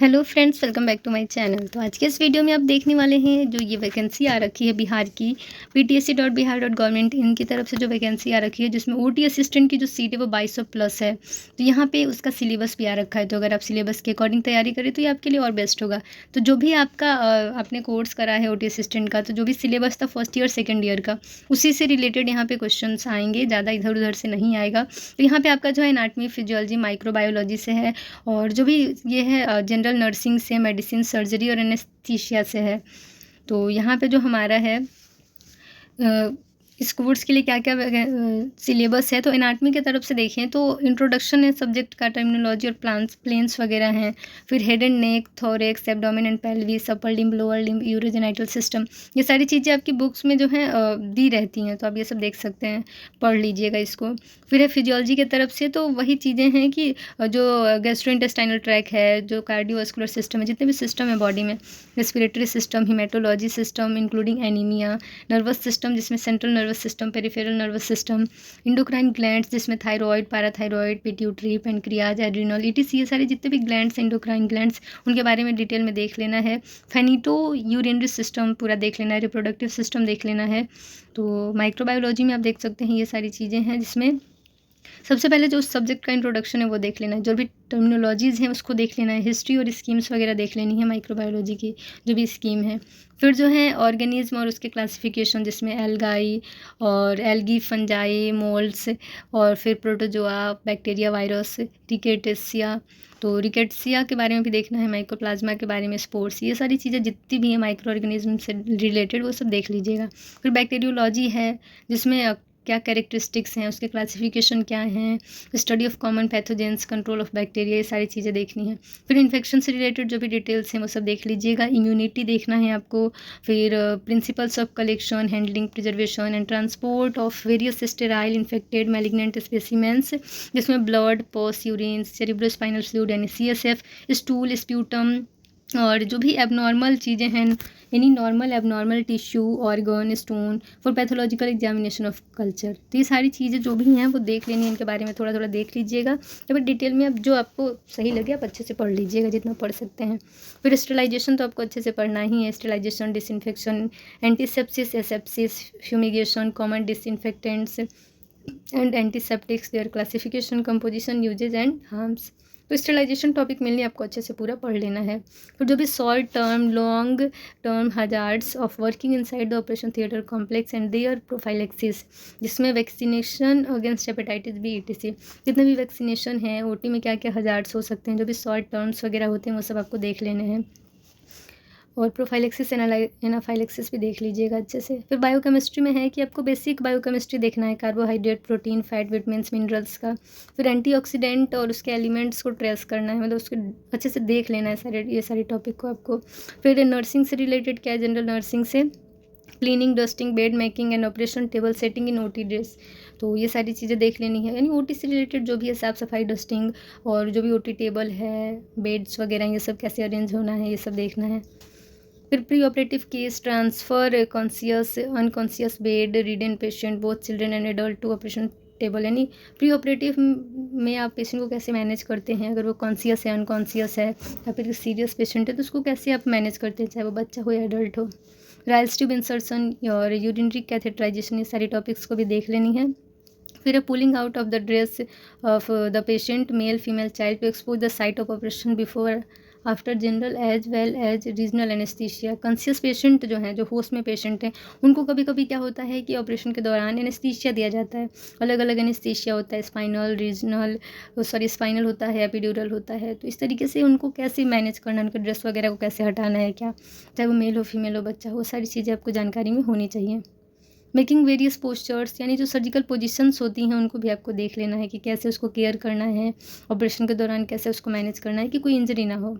Hello friends, welcome back to my channel. तो आज के इस वीडियो में आप देखने वाले हैं जो ये वैकेंसी आ रखी है बिहार की ptsc.bihar.gov. इनकी तरफ से जो वैकेंसी आ रखी है जिसमें ओटी असिस्टेंट की जो सीट है वो 2200 प्लस है। तो यहाँ पे उसका सिलेबस भी आ रखा है, तो अगर आप सिलेबस के अकॉर्डिंग तैयारी करें तो ये आपके लिए और बेस्ट होगा। तो जो भी आपका आपने कोर्स करा है ओटी असिस्टेंट का, तो जो भी सिलेबस था फर्स्ट ईयर सेकेंड ईयर का, उसी से रिलेटेड यहाँ पे क्वेश्चन आएंगे, ज़्यादा इधर उधर से नहीं आएगा। तो यहाँ पे आपका जो है एनाटमी, फिजियोलॉजी, माइक्रोबायोलॉजी से है, और जो भी ये है जनरल नर्सिंग से, मेडिसिन, सर्जरी और एनेस्थीसिया से है। तो यहाँ पे जो हमारा है इस कोर्स के लिए क्या क्या सिलेबस है, तो एनाटमी की तरफ से देखें तो इंट्रोडक्शन है सब्जेक्ट का, टर्मिनोलॉजी और प्लेन्स वगैरह हैं। फिर head and neck, thorax, abdomen and pelvis, upper limb, lower limb, urogenital system, ये सारी चीज़ें आपकी बुक्स में जो है दी रहती हैं, तो आप ये सब देख सकते हैं, पढ़ लीजिएगा इसको। फिर है फिजियोलॉजी की तरफ से, तो वही चीज़ें हैं कि जो गैस्ट्रोइंटेस्टाइनल ट्रैक है, जो कार्डियोवास्कुलर सिस्टम है, जितने भी सिस्टम है बॉडी में, respiratory system, haematology system including anaemia, nervous system जिसमें central nervous system, peripheral nervous system, endocrine glands जिसमें thyroid, parathyroid, pituitary, pancreas, adrenal, ETC, ये सारे जितने भी ग्लैंड्स हैं इंडोक्राइन ग्लैंड्स, उनके बारे में डिटेल में देख लेना है। फेनिटो यूरिनरी सिस्टम पूरा देख लेना है, रिप्रोडक्टिव सिस्टम देख लेना है। तो माइक्रोबायोलॉजी में आप देख सकते हैं ये सारी चीज़ें हैं, जिसमें सबसे पहले जो उस सब्जेक्ट का इंट्रोडक्शन है वो देख लेना है, जो भी टर्मिनोलॉजीज़ हैं उसको देख लेना है, हिस्ट्री और स्कीम्स वगैरह देख लेनी है माइक्रोबायोलॉजी की जो भी स्कीम है। फिर जो है ऑर्गेनिज्म और उसके क्लासिफिकेशन, जिसमें एल्गाई और एल्गी, फंजाई, मोल्ड्स, और फिर प्रोटोजोआ, बैक्टीरिया, वायरस, रिकेट्सिया, तो रिकेट्सिया के बारे में भी देखना है, माइकोप्लाज्मा के बारे में, स्पोर्स, ये सारी चीज़ें जितनी भी हैं माइक्रो ऑर्गेनिज्म से रिलेटेड वो सब देख लीजिएगा। फिर बैक्टीरियोलॉजी है, जिसमें क्या कैरेक्टरिस्टिक्स हैं, उसके क्लासिफिकेशन क्या हैं, study of common pathogens, control of bacteria, ये सारी चीज़ें देखनी है। फिर इन्फेक्शन से रिलेटेड जो भी डिटेल्स हैं वो सब देख लीजिएगा। इम्यूनिटी देखना है आपको। फिर principles of collection, handling, preservation and transport of various sterile, infected, malignant specimens, जिसमें ब्लड, पस, यूरिन, सेरिब्रोस्पाइनल फ्लूइड यानी CSF, स्टूल, स्प्यूटम, और जो भी एबनॉर्मल चीज़ें हैं, any normal abnormal tissue, organ, stone, for pathological examination of culture, तो ये सारी चीज़ें जो भी हैं वो देख लेनी है, इनके बारे में थोड़ा थोड़ा देख लीजिएगा। या फिर डिटेल में अब जो आपको सही लगे आप अच्छे से पढ़ लीजिएगा जितना पढ़ सकते हैं। फिर स्टेलाइजेशन तो आपको अच्छे से पढ़ना ही है, sterilisation, disinfection, antisepsis, asepsis, fumigation, common disinfectants and antiseptics, their classification, composition, uses and harms. तो स्टेलाइजेशन टॉपिक मेनली आपको अच्छे से पूरा पढ़ लेना है। फिर जो भी short term, long term hazards of working inside the operation theatre complex and their prophylaxis, जिसमें vaccination against hepatitis B, ETC, जितने भी वैक्सीनेशन हैं, OT में क्या क्या हजार्ड्स हो सकते हैं, जो भी शॉर्ट टर्म्स वगैरह होते हैं वो सब आपको देख लेने हैं। और प्रोफाइलेक्सिस, एनाफाइलेक्सिस भी देख लीजिएगा अच्छे से। फिर बायोकेमिस्ट्री में है कि आपको बेसिक बायोकेमिस्ट्री देखना है, carbohydrate, protein, fat, vitamins, minerals का। फिर एंटीऑक्सीडेंट और उसके एलिमेंट्स को ट्रेस करना है, मतलब उसको अच्छे से देख लेना है ये सारे टॉपिक को आपको। फिर नर्सिंग से रिलेटेड क्या है, जनरल नर्सिंग से cleaning, dusting, bed making and operation table setting in OT dress, तो ये सारी चीज़ें देख लेनी है, यानी OT से रिलेटेड जो भी है साफ़ सफाई, डस्टिंग, और जो भी OT टेबल है, बेड्स वगैरह, ये सब कैसे अरेंज होना है, ये सब देखना है। फिर pre operative case transfer, conscious, unconscious bed, ridden patient, both children and adult to operation table, यानी प्री ऑपरेटिव में आप पेशेंट को कैसे मैनेज करते हैं, अगर वो कॉन्शियस है, अनकॉन्शियस है, या फिर सीरियस पेशेंट है तो उसको कैसे आप मैनेज करते हैं, चाहे वो बच्चा हो या एडल्ट हो। राइल्स ट्यूब इंसर्शन और यूरिनरी कैथेटराइजेशन, ये सारी टॉपिक्स को भी देख लेनी है। फिर pulling out of the dress of the patient, male, female, child, to expose the site of operation before after general as well as regional anaesthesia. Conscious patient जो हैं, जो होश में पेशेंट हैं, उनको कभी कभी क्या होता है कि ऑपरेशन के दौरान एनेस्थीसिया दिया जाता है, अलग अलग एनेस्थीसिया होता है, स्पाइनल, रीजनल, स्पाइनल होता है, एपिड्यूरल होता है, तो इस तरीके से उनको कैसे मैनेज करना है, उनके ड्रेस वगैरह को कैसे हटाना है, क्या, चाहे वो मेल हो, फीमेल हो, बच्चा हो, सारी चीज़ें आपको जानकारी में होनी चाहिए। मेकिंग वेरियस पोस्चर्स, यानी जो सर्जिकल पोजीशंस होती हैं उनको भी आपको देख लेना है कि कैसे उसको केयर करना है, ऑपरेशन के दौरान कैसे उसको मैनेज करना है कि कोई इंजरी ना हो।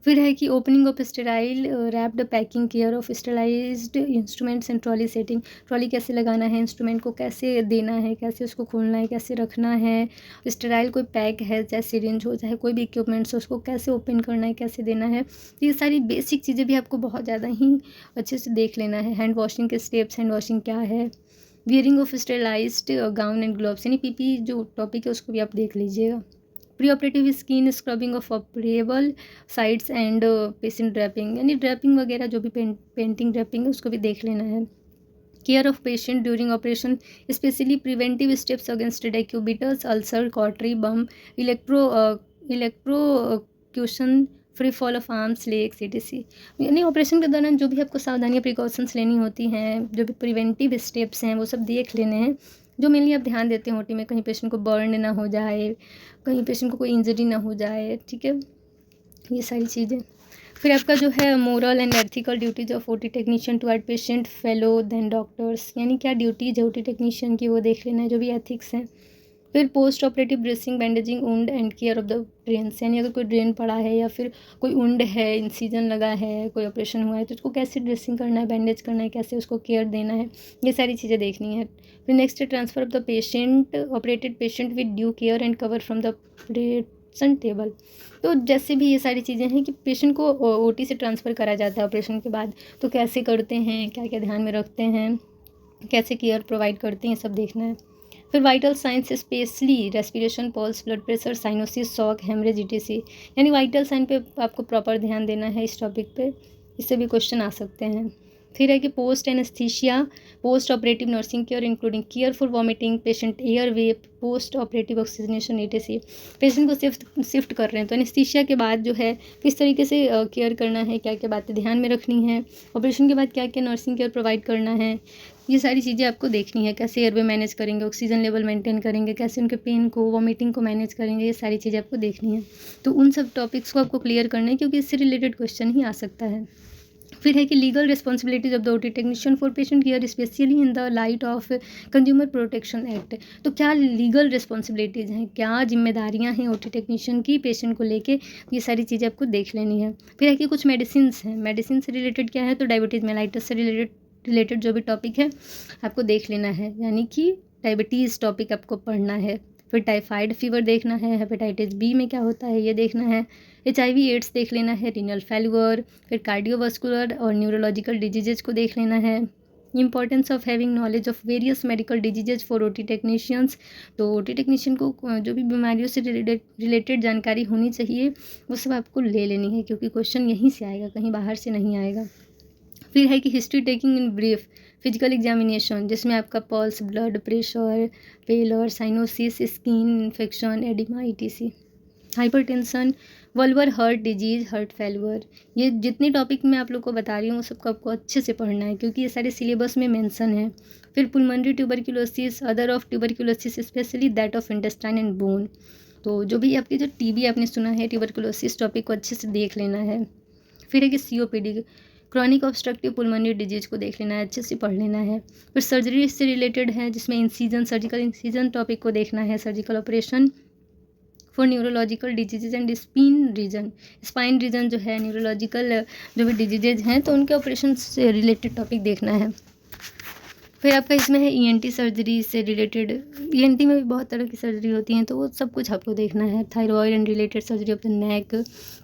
फिर है कि opening of sterile, wrapped packing, care of sterilised instruments and trolley setting, trolley कैसे लगाना है, इंस्ट्रूमेंट को कैसे देना है, कैसे उसको खोलना है, कैसे रखना है, स्टेराइल कोई पैक है, चाहे सिरिंज हो, चाहे कोई भी इक्विपमेंट्स हो, उसको कैसे ओपन करना है, कैसे देना है, तो ये सारी बेसिक चीज़ें भी आपको बहुत ज़्यादा ही अच्छे से देख लेना है। हैंड वॉशिंग के स्टेप्स, हैंड वॉशिंग क्या है, wearing of sterilised gown and gloves, यानी PP जो टॉपिक है उसको भी आप देख लीजिएगा। Pre operative skin scrubbing of operable sides and patient draping, यानी ड्रैपिंग वगैरह जो भी पेंटिंग ड्रैपिंग है उसको भी देख लेना है। Care of patient during operation, specially preventive steps against decubitus, ulcer, cautery burn, electrocution, free fall of arms, legs, etc। यानी ऑपरेशन के दौरान जो भी आपको सावधानियाँ प्रिकॉशंस लेनी होती हैं, जो भी प्रिवेंटिव स्टेप्स हैं वो सब देख लेने हैं, जो मेनली आप ध्यान देते हैं ओटी में, कहीं पेशेंट को बर्न ना हो जाए, कहीं पेशेंट को कोई इंजरी ना हो जाए, ठीक है, ये सारी चीज़ें। फिर आपका जो है moral and ethical duties of OT technician toward patient fellow then doctors, यानी क्या ड्यूटीज है ओटी टेक्नीशियन की वो देख लेना है, जो भी एथिक्स हैं। फिर post operative dressing, bandaging, wound and care of the drains, यानी अगर कोई ड्रेन पड़ा है या फिर कोई वुंड है, इंसिजन लगा है, कोई ऑपरेशन हुआ है तो उसको कैसे ड्रेसिंग करना है, बैंडेज करना है, कैसे उसको केयर देना है, ये सारी चीज़ें देखनी है। फिर नेक्स्ट है transfer of the patient operated patient with due care and cover from the operation table. तो जैसे भी ये सारी चीज़ें हैं कि पेशेंट को ओटी से ट्रांसफ़र करा जाता है ऑपरेशन के बाद, तो कैसे करते हैं, क्या क्या ध्यान में रखते हैं, कैसे केयर प्रोवाइड करते हैं, सब देखना है। फिर vital signs specially respiration, pulse, blood pressure, cyanosis, shock, haemorrhage, etc, यानी वाइटल साइन पे आपको प्रॉपर ध्यान देना है इस टॉपिक पे, इससे भी क्वेश्चन आ सकते हैं। फिर है कि post anaesthesia, post operative nursing care including care for vomiting, patient air way, post operative oxygenation, etc। Patient को शिफ्ट कर रहे हैं तो एनेस्थीसिया के बाद जो है किस तरीके से केयर करना है, क्या क्या बातें ध्यान में रखनी है, ऑपरेशन के बाद क्या क्या नर्सिंग केयर प्रोवाइड करना है, ये सारी चीज़ें आपको देखनी है। कैसे एयरवे मैनेज करेंगे, ऑक्सीजन लेवल मेंटेन करेंगे, कैसे उनके पेन को, वॉमिटिंग को मैनेज करेंगे, ये सारी चीज़ें आपको देखनी है। तो उन सब टॉपिक्स को आपको क्लियर करना है क्योंकि इससे रिलेटेड क्वेश्चन ही आ सकता है। फिर है कि legal responsibilities of the OT technician for patient care specially in the light of consumer protection act. तो क्या लीगल रिस्पॉन्सिबिलिटीज़ हैं, क्या जिम्मेदारियां हैं ओटी टेक्नीशियन की पेशेंट को लेके, ये सारी चीज़ें आपको देख लेनी है। फिर है कि कुछ मेडिसिन हैं, मेडिसिन से रिलेटेड क्या है, तो डायबिटीज़ मेलाइटस से रिलेटेड जो भी टॉपिक है आपको देख लेना है, यानी कि डायबिटीज़ टॉपिक आपको पढ़ना है। फिर टाइफाइड फीवर देखना है, हेपेटाइटिस बी में क्या होता है ये देखना है, HIV एड्स देख लेना है, रीनल फेल्यूर, फिर कार्डियोवास्कुलर और न्यूरोलॉजिकल डिजीजेज को देख लेना है। Importance of having knowledge of various medical diseases for OT technicians, तो ओटी टेक्नीशियन को जो भी बीमारियों से रिलेटेड जानकारी होनी चाहिए वो सब आपको ले लेनी है, क्योंकि क्वेश्चन यहीं से आएगा, कहीं बाहर से नहीं आएगा। फिर है कि history taking in brief, physical examination जिसमें आपका pulse, blood pressure, pallor, cyanosis, skin infection, oedema, etc। Hypertension, valvular heart disease, heart failure, ये जितने टॉपिक मैं आप लोग को बता रही हूँ वो सबको आपको अच्छे से पढ़ना है क्योंकि ये सारे सिलेबस में मेंशन है। फिर pulmonary tuberculosis, other of tuberculosis specially that of intestine and bone, तो जो भी आपकी जो TB आपने सुना है ट्यूबरक्यूलोसिस टॉपिक को अच्छे से देख लेना है। फिर है कि COPD, chronic obstructive pulmonary disease को देख लेना है, अच्छे से पढ़ लेना है। फिर सर्जरी से रिलेटेड है जिसमें इंसीजन, सर्जिकल इंसीजन टॉपिक को देखना है, surgical operation for neurological diseases and spine region जो है न्यूरोलॉजिकल जो भी डिजीजेज हैं तो उनके ऑपरेशन से रिलेटेड टॉपिक देखना है। फिर आपका इसमें है ENT सर्जरी से रिलेटेड, ENT में भी बहुत तरह की सर्जरी होती हैं तो वो सब कुछ आपको देखना है। Thyroid and related surgery of the neck,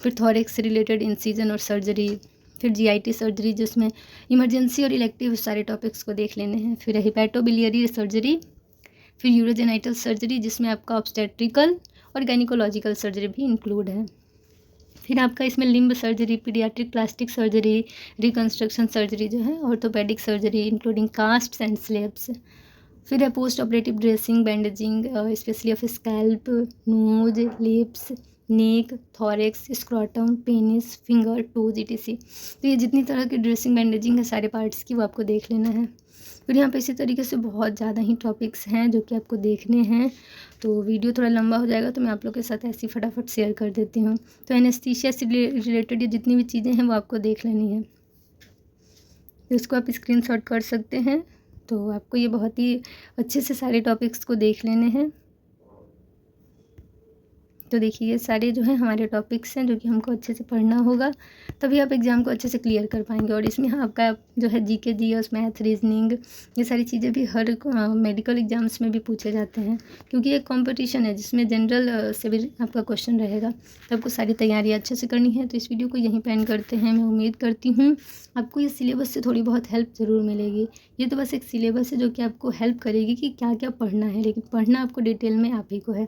फिर थॉरेक्स से रिलेटेड इंसीजन और सर्जरी, फिर GIT सर्जरी जिसमें इमरजेंसी और इलेक्टिव सारे टॉपिक्स को देख लेने हैं। फिर हिपैटोबिलियरी सर्जरी, फिर यूरोजेनाइटल सर्जरी जिसमें आपका ऑब्स्टेट्रिकल और गायनिकोलॉजिकल सर्जरी भी इंक्लूड है। फिर आपका इसमें limb surgery, paediatric plastic surgery, reconstruction surgery जो है, orthopaedic surgery including casts and slabs. फिर है post operative dressing, bandaging specially of scalp, nose, lips, neck, thorax, scrotum, penis, finger, toes, etc। तो ये जितनी तरह की ड्रेसिंग बैंडेजिंग है सारे पार्ट्स की वो आपको देख लेना है। फिर यहाँ पे इसी तरीके से बहुत ज़्यादा ही टॉपिक्स हैं जो कि आपको देखने हैं, तो वीडियो थोड़ा लंबा हो जाएगा तो मैं आप लोग के साथ ऐसी फटाफट शेयर कर देती हूँ। तो एनेस्थीसिया से रिलेटेड ये जितनी भी चीज़ें हैं वो आपको देख लेनी है, तो इसको आप स्क्रीनशॉट कर सकते हैं। तो आपको ये बहुत ही अच्छे से सारे टॉपिक्स को देख लेने हैं। तो देखिए ये सारे जो हैं हमारे टॉपिक्स हैं जो कि हमको अच्छे से पढ़ना होगा, तभी आप एग्ज़ाम को अच्छे से क्लियर कर पाएंगे। और इसमें आपका जो है GK, GS, मैथ, रीजनिंग, ये सारी चीज़ें भी हर मेडिकल एग्ज़ाम्स में भी पूछे जाते हैं क्योंकि एक कंपटीशन है जिसमें जनरल से भी आपका क्वेश्चन रहेगा, तो आपको सारी तैयारियाँ अच्छे से करनी है। तो इस वीडियो को यहीं पे एंड करते हैं। मैं उम्मीद करती हूँ आपको ये सिलेबस से थोड़ी बहुत हेल्प ज़रूर मिलेगी। ये तो बस एक सिलेबस है जो कि आपको हेल्प करेगी कि क्या क्या पढ़ना है, लेकिन पढ़ना आपको डिटेल में आप ही को है।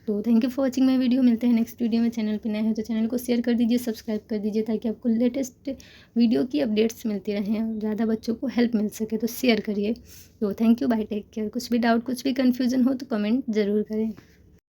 तो thank you for watching my video. मिलते हैं नेक्स्ट वीडियो में। चैनल पे नए हैं तो चैनल को शेयर कर दीजिए, सब्सक्राइब कर दीजिए, ताकि आपको लेटेस्ट वीडियो की अपडेट्स मिलती रहें और ज़्यादा बच्चों को हेल्प मिल सके। तो शेयर करिए। तो thank you, bye, take care. कुछ भी डाउट, कुछ भी कन्फ्यूज़न हो तो कमेंट ज़रूर करें।